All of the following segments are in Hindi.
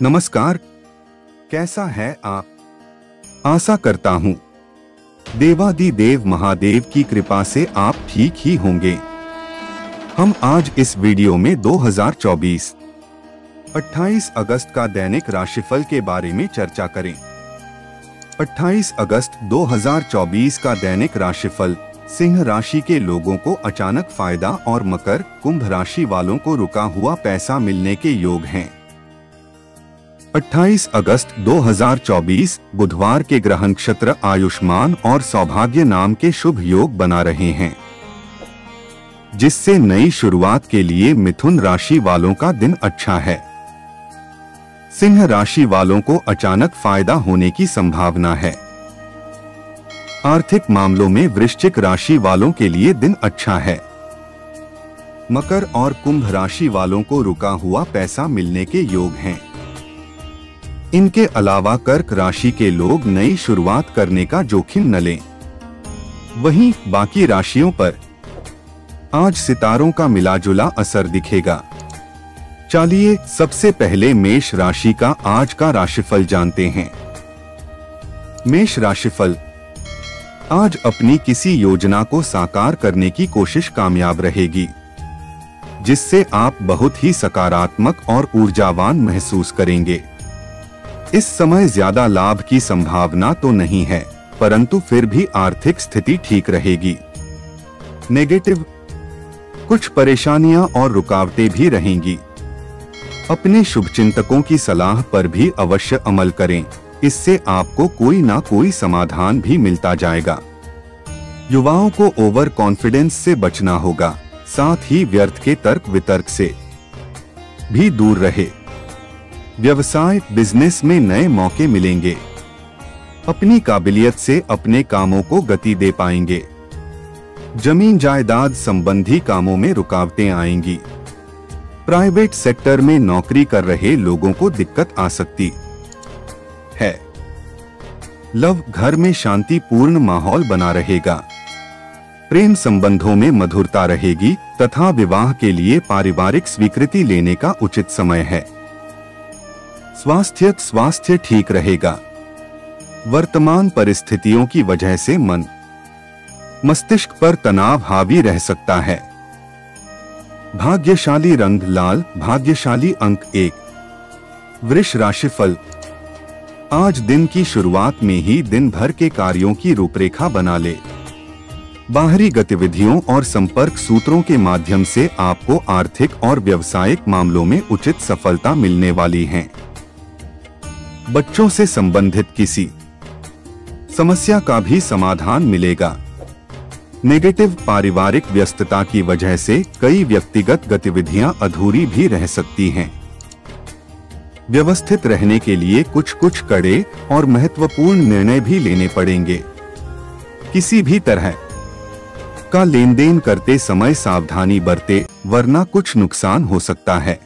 नमस्कार, कैसा है आप? आशा करता हूँ देवादिदेव महादेव की कृपा से आप ठीक ही होंगे। हम आज इस वीडियो में 2024 28 अगस्त का दैनिक राशिफल के बारे में चर्चा करें। 28 अगस्त 2024 का दैनिक राशिफल सिंह राशि के लोगों को अचानक फायदा और मकर कुंभ राशि वालों को रुका हुआ पैसा मिलने के योग हैं। 28 अगस्त 2024 बुधवार के ग्रह नक्षत्र आयुष्मान और सौभाग्य नाम के शुभ योग बना रहे हैं, जिससे नई शुरुआत के लिए मिथुन राशि वालों का दिन अच्छा है। सिंह राशि वालों को अचानक फायदा होने की संभावना है। आर्थिक मामलों में वृश्चिक राशि वालों के लिए दिन अच्छा है। मकर और कुंभ राशि वालों को रुका हुआ पैसा मिलने के योग हैं। इनके अलावा कर्क राशि के लोग नई शुरुआत करने का जोखिम न लें। वहीं बाकी राशियों पर आज सितारों का मिलाजुला असर दिखेगा। चलिए सबसे पहले मेष राशि का आज का राशिफल जानते हैं। मेष राशिफल, आज अपनी किसी योजना को साकार करने की कोशिश कामयाब रहेगी, जिससे आप बहुत ही सकारात्मक और ऊर्जावान महसूस करेंगे। इस समय ज्यादा लाभ की संभावना तो नहीं है, परंतु फिर भी आर्थिक स्थिति ठीक रहेगी। नेगेटिव, कुछ परेशानियां और रुकावटें भी रहेंगी। अपने शुभचिंतकों की सलाह पर भी अवश्य अमल करें, इससे आपको कोई ना कोई समाधान भी मिलता जाएगा। युवाओं को ओवर कॉन्फिडेंस से बचना होगा, साथ ही व्यर्थ के तर्क वितर्क से भी दूर रहे। व्यवसाय बिजनेस में नए मौके मिलेंगे। अपनी काबिलियत से अपने कामों को गति दे पाएंगे। जमीन जायदाद संबंधी कामों में रुकावटें आएंगी। प्राइवेट सेक्टर में नौकरी कर रहे लोगों को दिक्कत आ सकती है। लव, घर में शांतिपूर्ण माहौल बना रहेगा। प्रेम संबंधों में मधुरता रहेगी तथा विवाह के लिए पारिवारिक स्वीकृति लेने का उचित समय है। स्वास्थ्य ठीक रहेगा। वर्तमान परिस्थितियों की वजह से मन मस्तिष्क पर तनाव हावी रह सकता है। भाग्यशाली रंग लाल, भाग्यशाली अंक 1। वृष राशिफल, आज दिन की शुरुआत में ही दिन भर के कार्यों की रूपरेखा बना ले। बाहरी गतिविधियों और संपर्क सूत्रों के माध्यम से आपको आर्थिक और व्यावसायिक मामलों में उचित सफलता मिलने वाली है। बच्चों से संबंधित किसी समस्या का भी समाधान मिलेगा। नेगेटिव, पारिवारिक व्यस्तता की वजह से कई व्यक्तिगत गतिविधियां अधूरी भी रह सकती हैं। व्यवस्थित रहने के लिए कुछ कड़े और महत्वपूर्ण निर्णय भी लेने पड़ेंगे। किसी भी तरह का लेन देन करते समय सावधानी बरते, वरना कुछ नुकसान हो सकता है।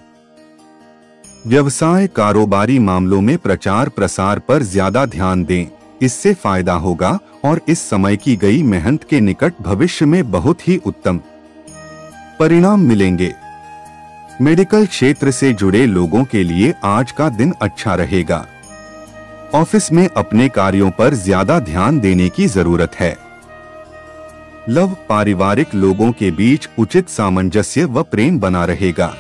व्यवसाय कारोबारी मामलों में प्रचार प्रसार पर ज्यादा ध्यान दें, इससे फायदा होगा और इस समय की गई मेहनत के निकट भविष्य में बहुत ही उत्तम परिणाम मिलेंगे। मेडिकल क्षेत्र से जुड़े लोगों के लिए आज का दिन अच्छा रहेगा। ऑफिस में अपने कार्यों पर ज्यादा ध्यान देने की जरूरत है। लव, पारिवारिक लोगों के बीच उचित सामंजस्य व प्रेम बना रहेगा।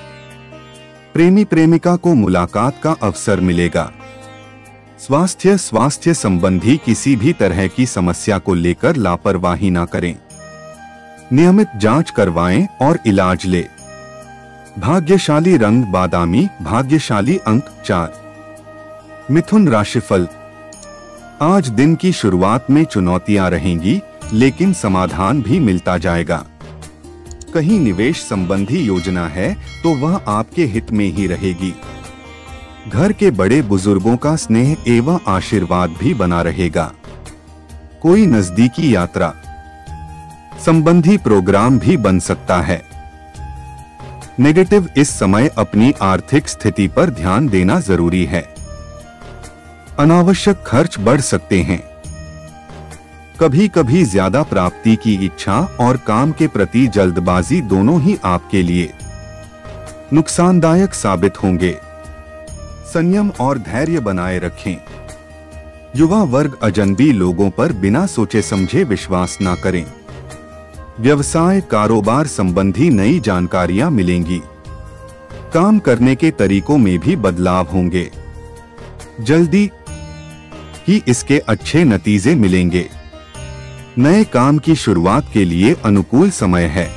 प्रेमी प्रेमिका को मुलाकात का अवसर मिलेगा। स्वास्थ्य संबंधी किसी भी तरह की समस्या को लेकर लापरवाही ना करें। नियमित जांच करवाएं और इलाज ले। भाग्यशाली रंग बादामी, भाग्यशाली अंक 4। मिथुन राशिफल, आज दिन की शुरुआत में चुनौतियां रहेंगी, लेकिन समाधान भी मिलता जाएगा। कहीं निवेश संबंधी योजना है तो वह आपके हित में ही रहेगी। घर के बड़े बुजुर्गों का स्नेह एवं आशीर्वाद भी बना रहेगा। कोई नजदीकी यात्रा संबंधी प्रोग्राम भी बन सकता है। नेगेटिव, इस समय अपनी आर्थिक स्थिति पर ध्यान देना जरूरी है। अनावश्यक खर्च बढ़ सकते हैं। कभी कभी ज्यादा प्राप्ति की इच्छा और काम के प्रति जल्दबाजी दोनों ही आपके लिए नुकसानदायक साबित होंगे। संयम और धैर्य बनाए रखें। युवा वर्ग अजनबी लोगों पर बिना सोचे समझे विश्वास न करें। व्यवसाय कारोबार संबंधी नई जानकारियां मिलेंगी। काम करने के तरीकों में भी बदलाव होंगे। जल्दी ही इसके अच्छे नतीजे मिलेंगे। नए काम की शुरुआत के लिए अनुकूल समय है।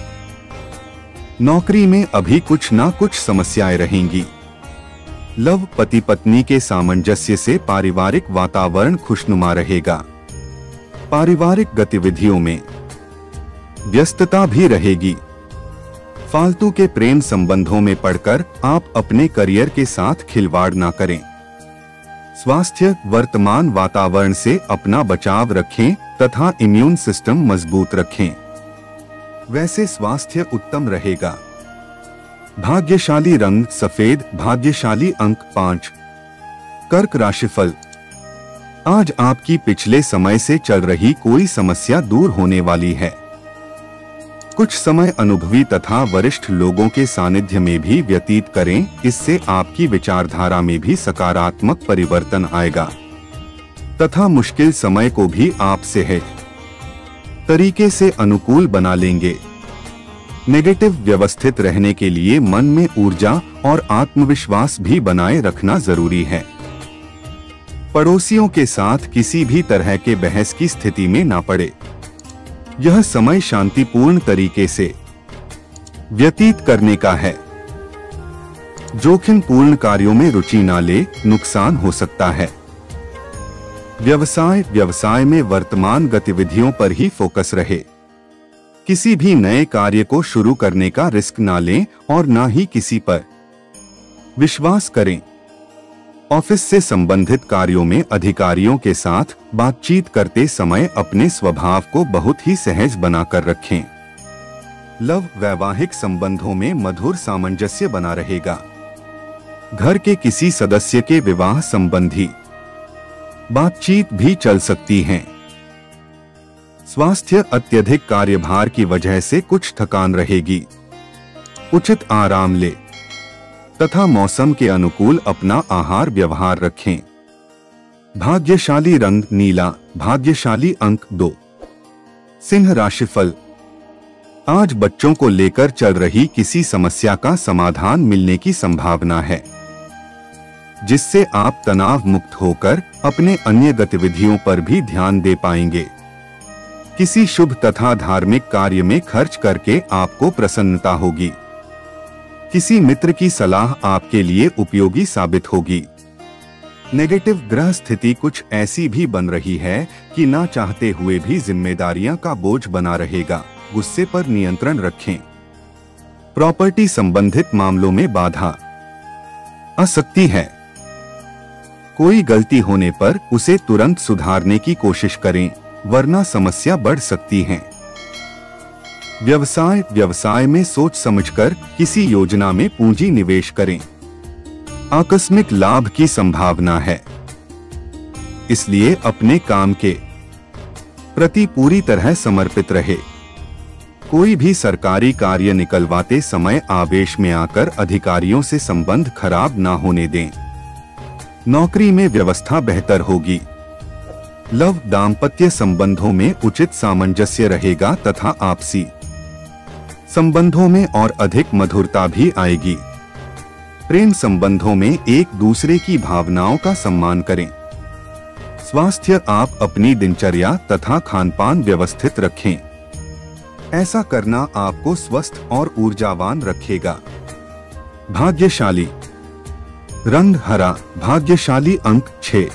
नौकरी में अभी कुछ ना कुछ समस्याएं रहेंगी। लव पति पत्नी के सामंजस्य से पारिवारिक वातावरण खुशनुमा रहेगा। पारिवारिक गतिविधियों में व्यस्तता भी रहेगी। फालतू के प्रेम संबंधों में पड़कर आप अपने करियर के साथ खिलवाड़ ना करें। स्वास्थ्य वर्तमान वातावरण से अपना बचाव रखें तथा इम्यून सिस्टम मजबूत रखें। वैसे स्वास्थ्य उत्तम रहेगा। भाग्यशाली रंग सफेद, भाग्यशाली अंक 5। कर्क राशिफल। आज आपकी पिछले समय से चल रही कोई समस्या दूर होने वाली है। कुछ समय अनुभवी तथा वरिष्ठ लोगों के सानिध्य में भी व्यतीत करें, इससे आपकी विचारधारा में भी सकारात्मक परिवर्तन आएगा तथा मुश्किल समय को भी आप सहज तरीके से अनुकूल बना लेंगे। नेगेटिव व्यवस्थित रहने के लिए मन में ऊर्जा और आत्मविश्वास भी बनाए रखना जरूरी है। पड़ोसियों के साथ किसी भी तरह के बहस की स्थिति में ना पड़े। यह समय शांतिपूर्ण तरीके से व्यतीत करने का है। जोखिमपूर्ण कार्यों में रुचि ना ले, नुकसान हो सकता है। व्यवसाय में वर्तमान गतिविधियों पर ही फोकस रहे। किसी भी नए कार्य को शुरू करने का रिस्क ना लें और ना ही किसी पर विश्वास करें। ऑफिस से संबंधित कार्यों में अधिकारियों के साथ बातचीत करते समय अपने स्वभाव को बहुत ही सहज बनाकर रखें। लव वैवाहिक संबंधों में मधुर सामंजस्य बना रहेगा। घर के किसी सदस्य के विवाह संबंधी बातचीत भी चल सकती है। स्वास्थ्य अत्यधिक कार्यभार की वजह से कुछ थकान रहेगी। उचित आराम ले तथा मौसम के अनुकूल अपना आहार व्यवहार रखें। भाग्यशाली रंग नीला, भाग्यशाली अंक 2। सिंह राशिफल। आज बच्चों को लेकर चल रही किसी समस्या का समाधान मिलने की संभावना है, जिससे आप तनाव मुक्त होकर अपने अन्य गतिविधियों पर भी ध्यान दे पाएंगे। किसी शुभ तथा धार्मिक कार्य में खर्च करके आपको प्रसन्नता होगी। किसी मित्र की सलाह आपके लिए उपयोगी साबित होगी। नेगेटिव ग्रह स्थिति कुछ ऐसी भी बन रही है कि ना चाहते हुए भी जिम्मेदारियां का बोझ बना रहेगा। गुस्से पर नियंत्रण रखें। प्रॉपर्टी संबंधित मामलों में बाधा आ सकती है। कोई गलती होने पर उसे तुरंत सुधारने की कोशिश करें, वरना समस्या बढ़ सकती है। व्यवसाय में सोच समझकर किसी योजना में पूंजी निवेश करें। आकस्मिक लाभ की संभावना है, इसलिए अपने काम के प्रति पूरी तरह समर्पित रहे। कोई भी सरकारी कार्य निकलवाते समय आवेश में आकर अधिकारियों से संबंध खराब ना होने दें। नौकरी में व्यवस्था बेहतर होगी। लव दाम्पत्य संबंधों में उचित सामंजस्य रहेगा तथा आपसी संबंधों में और अधिक मधुरता भी आएगी। प्रेम संबंधों में एक दूसरे की भावनाओं का सम्मान करें। स्वास्थ्य आप अपनी दिनचर्या तथा खानपान व्यवस्थित रखें। ऐसा करना आपको स्वस्थ और ऊर्जावान रखेगा। भाग्यशाली रंग हरा, भाग्यशाली अंक 6।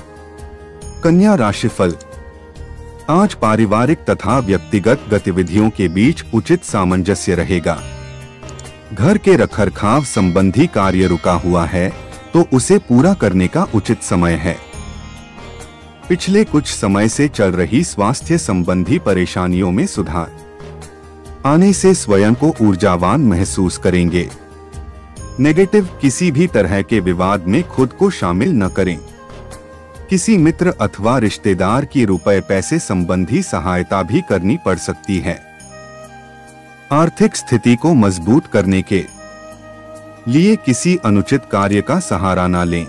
कन्या राशिफल। आज पारिवारिक तथा व्यक्तिगत गतिविधियों के बीच उचित सामंजस्य रहेगा। घर के रखरखाव संबंधी कार्य रुका हुआ है तो उसे पूरा करने का उचित समय है। पिछले कुछ समय से चल रही स्वास्थ्य संबंधी परेशानियों में सुधार आने से स्वयं को ऊर्जावान महसूस करेंगे। नेगेटिव किसी भी तरह के विवाद में खुद को शामिल न करें। किसी मित्र अथवा रिश्तेदार की रुपए पैसे संबंधी सहायता भी करनी पड़ सकती है। आर्थिक स्थिति को मजबूत करने के लिए किसी अनुचित कार्य का सहारा न लें।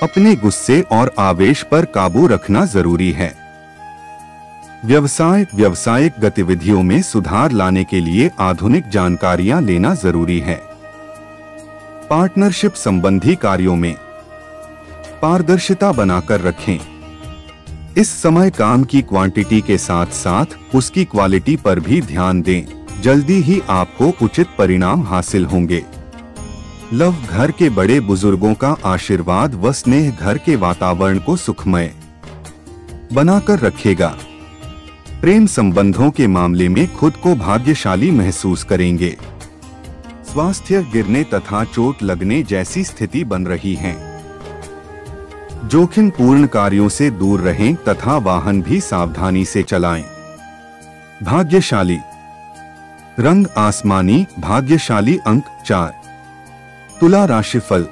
अपने गुस्से और आवेश पर काबू रखना जरूरी है। व्यावसायिक गतिविधियों में सुधार लाने के लिए आधुनिक जानकारियां लेना जरूरी है। पार्टनरशिप संबंधी कार्यों में पारदर्शिता बनाकर रखें। इस समय काम की क्वांटिटी के साथ साथ उसकी क्वालिटी पर भी ध्यान दें। जल्दी ही आपको उचित परिणाम हासिल होंगे। लव, घर के बड़े बुजुर्गों का आशीर्वाद व स्नेह घर के वातावरण को सुखमय बनाकर रखेगा। प्रेम संबंधों के मामले में खुद को भाग्यशाली महसूस करेंगे। स्वास्थ्य, गिरने तथा चोट लगने जैसी स्थिति बन रही है। जोखिम पूर्ण कार्यों से दूर रहें तथा वाहन भी सावधानी से चलाएं। भाग्यशाली रंग आसमानी, भाग्यशाली अंक 4। तुला राशिफल।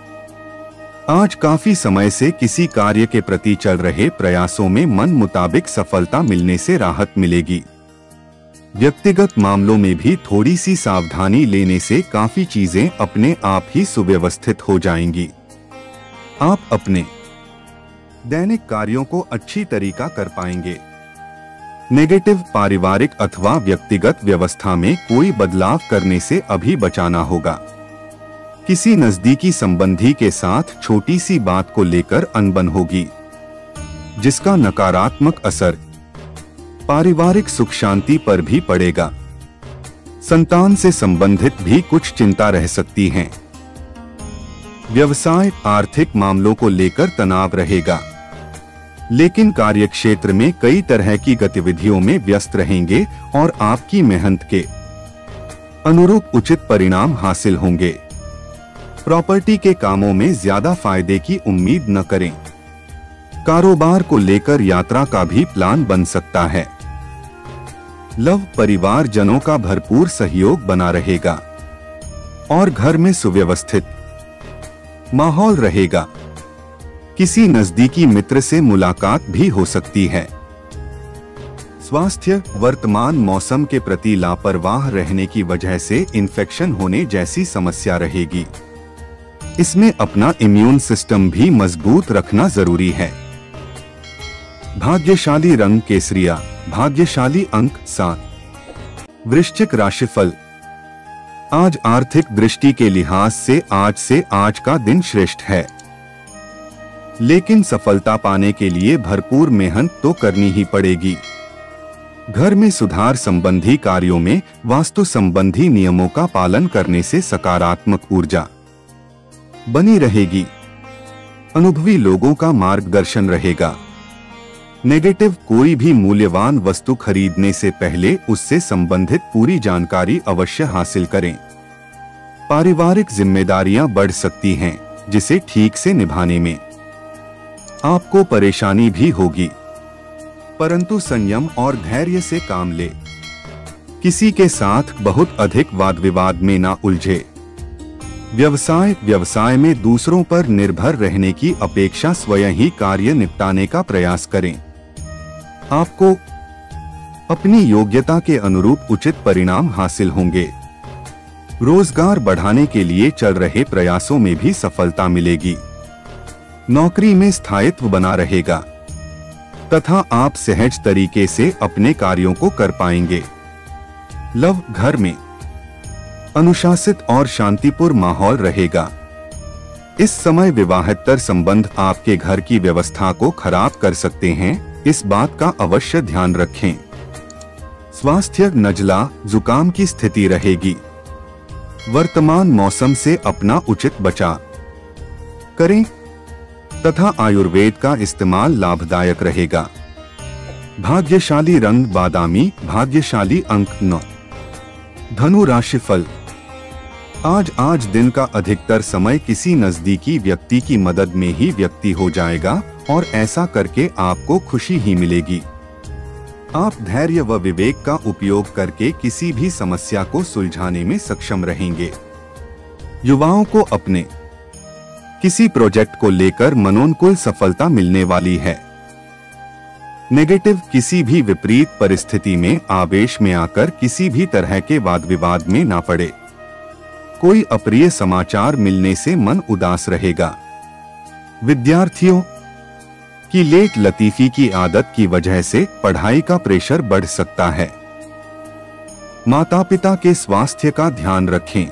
आज काफी समय से किसी कार्य के प्रति चल रहे प्रयासों में मन मुताबिक सफलता मिलने से राहत मिलेगी। व्यक्तिगत मामलों में भी थोड़ी सी सावधानी लेने से काफी चीजें अपने आप ही सुव्यवस्थित हो जाएंगी। आप अपने दैनिक कार्यों को अच्छी तरीका कर पाएंगे। नेगेटिव, पारिवारिक अथवा व्यक्तिगत व्यवस्था में कोई बदलाव करने से अभी बचाना होगा। किसी नजदीकी संबंधी के साथ छोटी सी बात को लेकर अनबन होगी, जिसका नकारात्मक असर पारिवारिक सुख शांति पर भी पड़ेगा। संतान से संबंधित भी कुछ चिंता रह सकती है। व्यवसाय, आर्थिक मामलों को लेकर तनाव रहेगा, लेकिन कार्यक्षेत्र में कई तरह की गतिविधियों में व्यस्त रहेंगे और आपकी मेहनत के अनुरूप उचित परिणाम हासिल होंगे। प्रॉपर्टी के कामों में ज्यादा फायदे की उम्मीद न करें। कारोबार को लेकर यात्रा का भी प्लान बन सकता है। लव, परिवारजनों का भरपूर सहयोग बना रहेगा और घर में सुव्यवस्थित माहौल रहेगा। किसी नजदीकी मित्र से मुलाकात भी हो सकती है। स्वास्थ्य, वर्तमान मौसम के प्रति लापरवाह रहने की वजह से इन्फेक्शन होने जैसी समस्या रहेगी। इसमें अपना इम्यून सिस्टम भी मजबूत रखना जरूरी है। भाग्यशाली रंग केसरिया, भाग्यशाली अंक 7। वृश्चिक राशिफल। आज आर्थिक दृष्टि के लिहाज से आज का दिन श्रेष्ठ है, लेकिन सफलता पाने के लिए भरपूर मेहनत तो करनी ही पड़ेगी। घर में सुधार संबंधी कार्यों में वास्तु संबंधी नियमों का पालन करने से सकारात्मक ऊर्जा बनी रहेगी। अनुभवी लोगों का मार्गदर्शन रहेगा। नेगेटिव, कोई भी मूल्यवान वस्तु खरीदने से पहले उससे संबंधित पूरी जानकारी अवश्य हासिल करें। पारिवारिक जिम्मेदारियां बढ़ सकती हैं, जिसे ठीक से निभाने में आपको परेशानी भी होगी, परंतु संयम और धैर्य से काम ले। किसी के साथ बहुत अधिक वाद विवाद में ना उलझे। व्यवसाय में दूसरों पर निर्भर रहने की अपेक्षा स्वयं ही कार्य निपटाने का प्रयास करें। आपको अपनी योग्यता के अनुरूप उचित परिणाम हासिल होंगे। रोजगार बढ़ाने के लिए चल रहे प्रयासों में भी सफलता मिलेगी। नौकरी में स्थायित्व बना रहेगा तथा आप सहज तरीके से अपने कार्यों को कर पाएंगे। लव, घर में अनुशासित और शांतिपूर्ण माहौल रहेगा। इस समय विवाहेतर संबंध आपके घर की व्यवस्था को खराब कर सकते हैं, इस बात का अवश्य ध्यान रखें। स्वास्थ्य, नजला, जुकाम की स्थिति रहेगी। वर्तमान मौसम से अपना उचित बचाव करें तथा आयुर्वेद का इस्तेमाल लाभदायक रहेगा। भाग्यशाली रंग बादामी, भाग्यशाली अंक 9। धनु राशिफल। आज दिन का अधिकतर समय किसी नजदीकी व्यक्ति की मदद में ही व्यक्ति हो जाएगा और ऐसा करके आपको खुशी ही मिलेगी। आप धैर्य व विवेक का उपयोग करके किसी भी समस्या को सुलझाने में सक्षम रहेंगे। युवाओं को अपने किसी प्रोजेक्ट को लेकर मनोनुकूल सफलता मिलने वाली है। नेगेटिव, किसी भी विपरीत परिस्थिति में आवेश में आकर किसी भी तरह के वाद विवाद में ना पड़े। कोई अप्रिय समाचार मिलने से मन उदास रहेगा। विद्यार्थियों की लेट लतीफी की आदत की वजह से पढ़ाई का प्रेशर बढ़ सकता है। माता पिता के स्वास्थ्य का ध्यान रखें।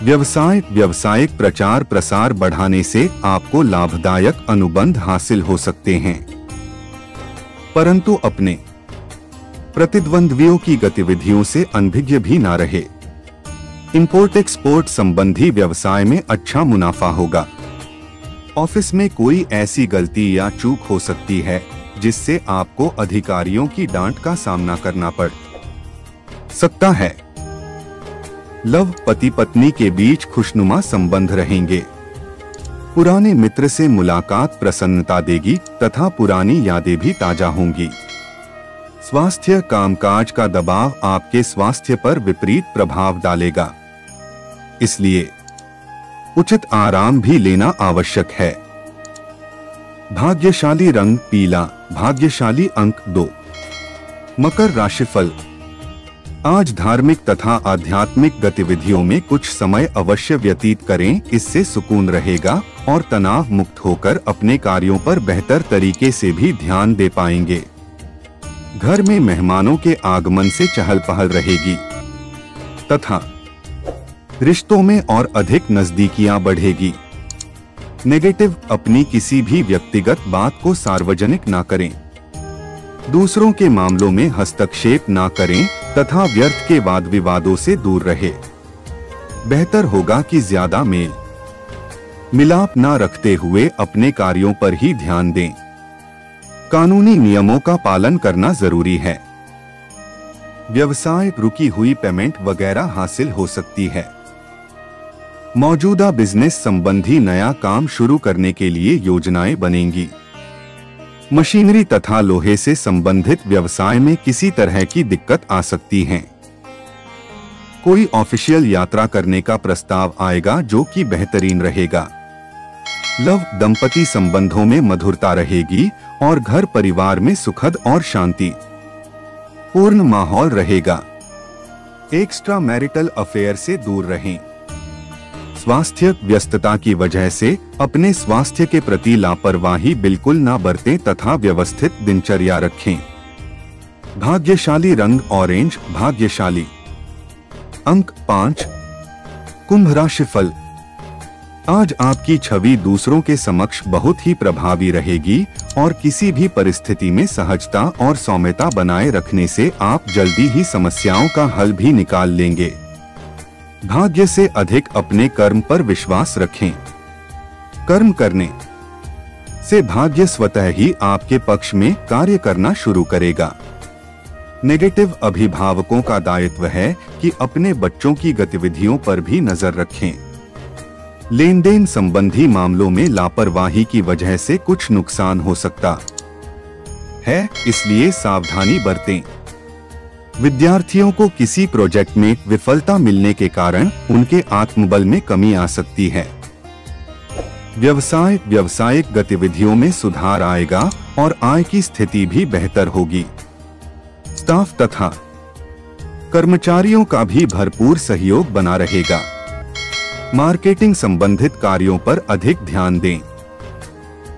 व्यावसायिक प्रचार प्रसार बढ़ाने से आपको लाभदायक अनुबंध हासिल हो सकते हैं, परंतु अपने प्रतिद्वंद्वियों की गतिविधियों से अनभिज्ञ भी ना रहे। इंपोर्ट एक्सपोर्ट संबंधी व्यवसाय में अच्छा मुनाफा होगा। ऑफिस में कोई ऐसी गलती या चूक हो सकती है जिससे आपको अधिकारियों की डांट का सामना करना पड़ सकता है। लव पति पत्नी के बीच खुशनुमा संबंध रहेंगे। पुराने मित्र से मुलाकात प्रसन्नता देगी तथा पुरानी यादें भी ताजा होंगी। स्वास्थ्य कामकाज का दबाव आपके स्वास्थ्य पर विपरीत प्रभाव डालेगा, इसलिए उचित आराम भी लेना आवश्यक है। भाग्यशाली रंग पीला, भाग्यशाली अंक 2। मकर राशिफल। आज धार्मिक तथा आध्यात्मिक गतिविधियों में कुछ समय अवश्य व्यतीत करें, इससे सुकून रहेगा और तनाव मुक्त होकर अपने कार्यों पर बेहतर तरीके से भी ध्यान दे पाएंगे। घर में मेहमानों के आगमन से चहल पहल रहेगी तथा रिश्तों में और अधिक नजदीकियां बढ़ेगी। नेगेटिव, अपनी किसी भी व्यक्तिगत बात को सार्वजनिक ना करें। दूसरों के मामलों में हस्तक्षेप ना करें तथा व्यर्थ के वाद विवादों से दूर रहे। बेहतर होगा कि ज्यादा मेल मिलाप ना रखते हुए अपने कार्यों पर ही ध्यान दें। कानूनी नियमों का पालन करना जरूरी है। व्यवसाय रुकी हुई पेमेंट वगैरह हासिल हो सकती है। मौजूदा बिजनेस संबंधी नया काम शुरू करने के लिए योजनाएं बनेंगी। मशीनरी तथा लोहे से संबंधित व्यवसाय में किसी तरह की दिक्कत आ सकती है। कोई ऑफिशियल यात्रा करने का प्रस्ताव आएगा जो कि बेहतरीन रहेगा। लव दंपति संबंधों में मधुरता रहेगी और घर परिवार में सुखद और शांति पूर्ण माहौल रहेगा। एक्स्ट्रा मैरिटल अफेयर से दूर रहें। स्वास्थ्य व्यस्तता की वजह से अपने स्वास्थ्य के प्रति लापरवाही बिल्कुल ना बरतें तथा व्यवस्थित दिनचर्या रखें। भाग्यशाली रंग ऑरेंज, भाग्यशाली अंक 5। कुंभ राशिफल। आज आपकी छवि दूसरों के समक्ष बहुत ही प्रभावी रहेगी और किसी भी परिस्थिति में सहजता और सौम्यता बनाए रखने से आप जल्दी ही समस्याओं का हल भी निकाल लेंगे। भाग्य से अधिक अपने कर्म पर विश्वास रखें। कर्म करने से भाग्य स्वतः ही आपके पक्ष में कार्य करना शुरू करेगा। नेगेटिव, अभिभावकों का दायित्व है कि अपने बच्चों की गतिविधियों पर भी नजर रखें। लेन देन संबंधी मामलों में लापरवाही की वजह से कुछ नुकसान हो सकता है, इसलिए सावधानी बरतें। विद्यार्थियों को किसी प्रोजेक्ट में विफलता मिलने के कारण उनके आत्मबल में कमी आ सकती है। व्यावसायिक गतिविधियों में सुधार आएगा और आय की स्थिति भी बेहतर होगी। स्टाफ तथा कर्मचारियों का भी भरपूर सहयोग बना रहेगा। मार्केटिंग संबंधित कार्यों पर अधिक ध्यान दें।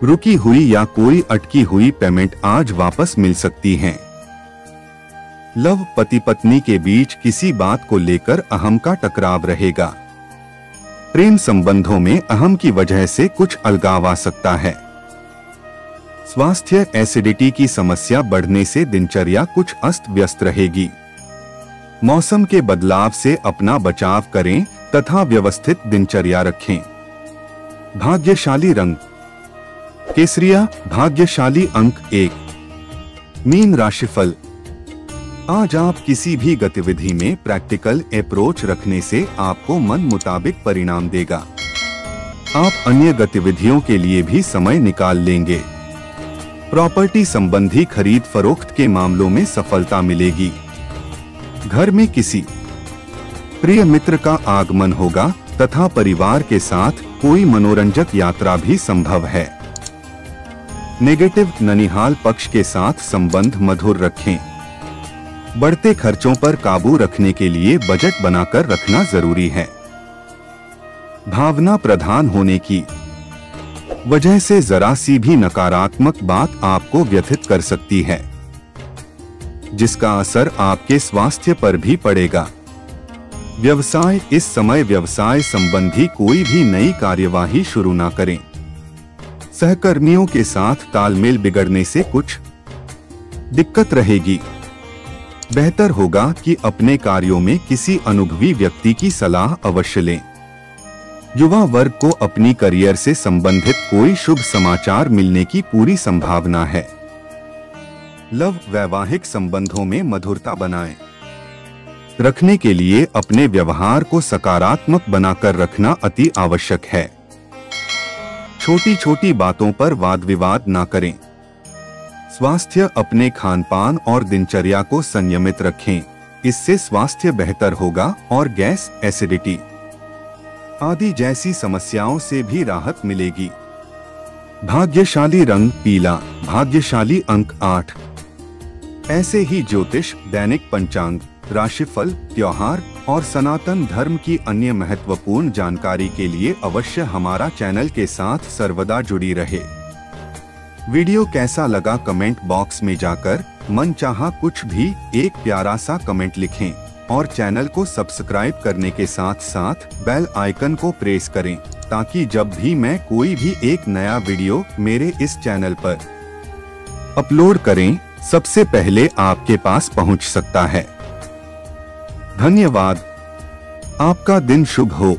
रुकी हुई या कोई अटकी हुई पेमेंट आज वापस मिल सकती है। लव पति पत्नी के बीच किसी बात को लेकर अहम का टकराव रहेगा। प्रेम संबंधों में अहम की वजह से कुछ अलगाव आ सकता है। स्वास्थ्य, एसिडिटी की समस्या बढ़ने से दिनचर्या कुछ अस्त व्यस्त रहेगी। मौसम के बदलाव से अपना बचाव करें तथा व्यवस्थित दिनचर्या रखें। भाग्यशाली रंग केसरिया, भाग्यशाली अंक 1। मीन राशिफल। आज आप किसी भी गतिविधि में प्रैक्टिकल अप्रोच रखने से आपको मन मुताबिक परिणाम देगा। आप अन्य गतिविधियों के लिए भी समय निकाल लेंगे। प्रॉपर्टी संबंधी खरीद फरोख्त के मामलों में सफलता मिलेगी। घर में किसी प्रिय मित्र का आगमन होगा तथा परिवार के साथ कोई मनोरंजक यात्रा भी संभव है। नेगेटिव, ननिहाल पक्ष के साथ संबंध मधुर रखें। बढ़ते खर्चों पर काबू रखने के लिए बजट बनाकर रखना जरूरी है। भावना प्रधान होने की वजह से जरा सी भी नकारात्मक बात आपको व्यथित कर सकती है, जिसका असर आपके स्वास्थ्य पर भी पड़ेगा। व्यवसाय, इस समय व्यवसाय संबंधी कोई भी नई कार्यवाही शुरू ना करें। सहकर्मियों के साथ तालमेल बिगड़ने से कुछ दिक्कत रहेगी। बेहतर होगा कि अपने कार्यों में किसी अनुभवी व्यक्ति की सलाह अवश्य लें। युवा वर्ग को अपनी करियर से संबंधित कोई शुभ समाचार मिलने की पूरी संभावना है। लव, वैवाहिक संबंधों में मधुरता बनाएं रखने के लिए अपने व्यवहार को सकारात्मक बनाकर रखना अति आवश्यक है। छोटी छोटी बातों पर वाद विवाद ना करें। स्वास्थ्य, अपने खानपान और दिनचर्या को संयमित रखें, इससे स्वास्थ्य बेहतर होगा और गैस, एसिडिटी आदि जैसी समस्याओं से भी राहत मिलेगी। भाग्यशाली रंग पीला, भाग्यशाली अंक 8। ऐसे ही ज्योतिष, दैनिक पंचांग, राशिफल, त्योहार और सनातन धर्म की अन्य महत्वपूर्ण जानकारी के लिए अवश्य हमारा चैनल के साथ सर्वदा जुड़ी रहे। वीडियो कैसा लगा कमेंट बॉक्स में जाकर मनचाहा कुछ भी एक प्यारा सा कमेंट लिखें और चैनल को सब्सक्राइब करने के साथ साथ बेल आइकन को प्रेस करें, ताकि जब भी मैं कोई भी एक नया वीडियो मेरे इस चैनल पर अपलोड करें, सबसे पहले आपके पास पहुंच सकता है। धन्यवाद। आपका दिन शुभ हो।